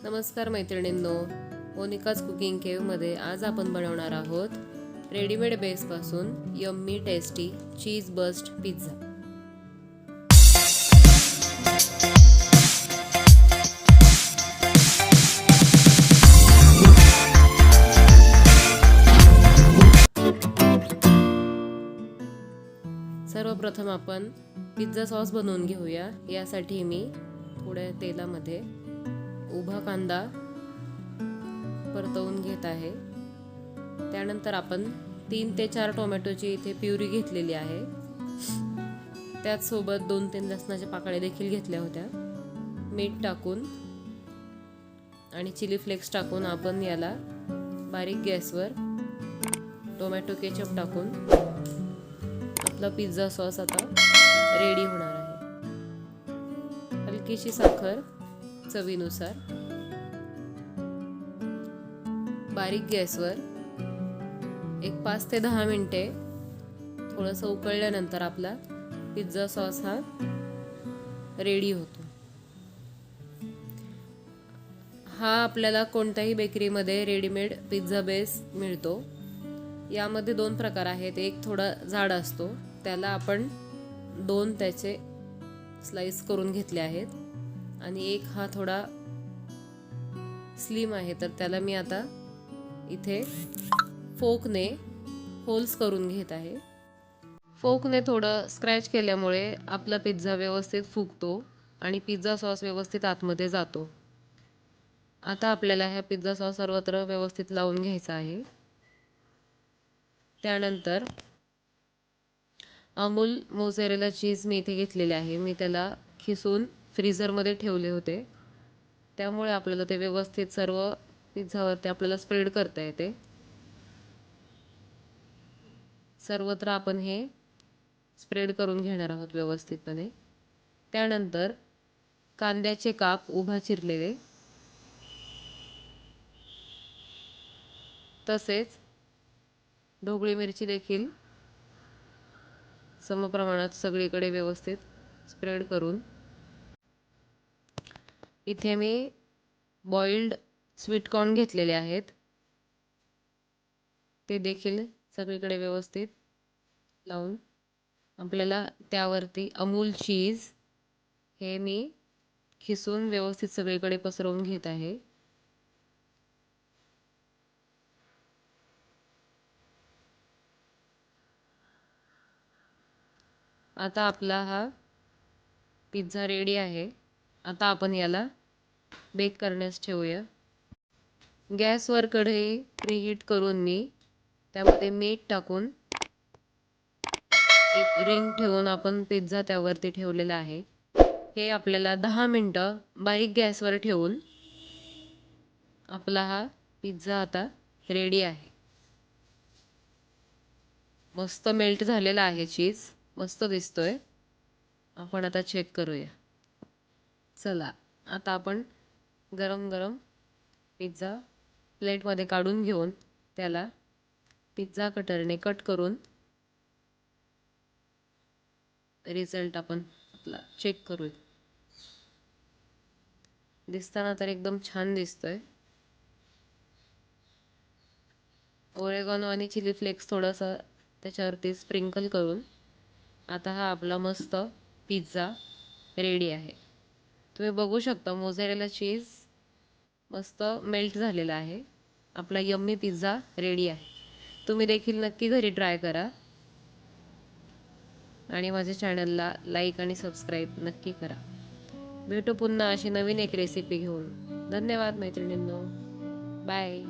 नमस्कार मैत्रिणींनो, Monika's cooking केव्हमध्ये आज आपण बनवणार आहोत रेडीमेड बेसपासून यम्मी टेस्टी चीज बस्ट पिझ्झा। सर्वप्रथम आपण पिझ्झा सॉस बनवून घेऊया। यासाठी मी थोड्या तेलामध्ये उभा कांदा परतवून घेत आहे। त्यानंतर आपण 3 ते 4 टोमॅटोची इथे प्युरी घेतलेली आहे। त्याच सोबत 2-3 लसणाच्या पाकळ्या देखील घेतल्या होत्या। मीठ टाकून आणि चिली फ्लेक्स टाकून आपण याला बारीक गॅसवर टोमॅटो केचप टाकून आपला पिझ्झा सॉस आता रेडी होणार आहे। हलकीशी साखर चवीनुसार, बारीक गॅसवर एक 5 ते 10 मिनिटे थोडंसं उकळल्यानंतर आपला पिझ्झा सॉस हा रेडी होतो। हा आपल्याला कोणत्याही बेकरीमध्ये रेडीमेड पिझ्झा बेस मिळतो। यामध्ये 2 प्रकार आहेत। एक थोडा जाड असतो, त्याला आपण 2 त्याचे स्लाइस करून घेतले आहेत, आणि एक हा थोडा स्लिम आहे, तर त्याला मी आता इथे फोकने होल्स करून घेत आहे। फोकने थोडं स्क्रॅच केल्यामुळे आपला पिझ्झा व्यवस्थित फुगतो आणि पिझ्झा सॉस व्यवस्थित आतमध्ये जातो। आता आपल्याला हा पिझ्झा सॉस सर्वत्र व्यवस्थित लावून घ्यायचा आहे। त्यानंतर अमूल मोझरेला चीज मी इथे घेतलेले आहे। मी त्याला खिसून फ्रीझरमध्ये ठेवले होते, त्यामुळे आपल्याला ते व्यवस्थित सर्व पिझ्झावरती आपल्याला स्प्रेड करता येते। सर्वत्र आपण हे स्प्रेड करून घेणार आहोत व्यवस्थितपणे। त्यानंतर कांद्याचे काप उभा चिरलेले, तसेच ढोबळी मिरची देखील समप्रमाणात सगळीकडे व्यवस्थित स्प्रेड करून, इथे मी बॉइल्ड स्वीट कॉर्न घेतलेले आहेत, ते देखील सगळीकडे व्यवस्थित लावून आपल्याला त्यावरती अमूल चीज हे मी खिसून व्यवस्थित सगळीकडे पसरवून घेत आहे। आता आपला हा पिझ्झा रेडी आहे। आता आपण याला बेक करण्यास ठेवूया। गॅसवर कढई प्रीहीट करून मी त्यामध्ये मीठ टाकून एक रिंग ठेवून आपण पिझ्झा त्यावरती ठेवलेला आहे। हे आपल्याला 10 मिनिटं बारीक गॅसवर ठेवून आपला हा पिझ्झा आता रेडी आहे। मस्त मेल्ट झालेला आहे, चीज मस्त दिसतोय। आपण आता चेक करूया। चला, आता आपण गरम गरम पिझ्झा प्लेटमध्ये काढून घेऊन त्याला पिझ्झा कटरने कट करून रिझल्ट आपण आपला चेक करूया। दिसताना तर एकदम छान दिसतोय। ओरेगॅनो आणि चिली फ्लेक्स थोडासा त्याच्यावरती स्प्रिंकल करून आता हा आपला मस्त पिझ्झा रेडी आहे। तुम्ही बघू शकता मोझरेला चीज मस्त मेल्ट झालेला आहे। आपला यम्मी पिझ्झा रेडी आहे। तुम्ही देखील नक्की घरी ट्राय करा आणि माझ्या चॅनलला लाईक आणि सबस्क्राईब नक्की करा। भेटू पुन्हा अशी नवीन एक रेसिपी घेऊन। धन्यवाद मैत्रिणींनो, बाय।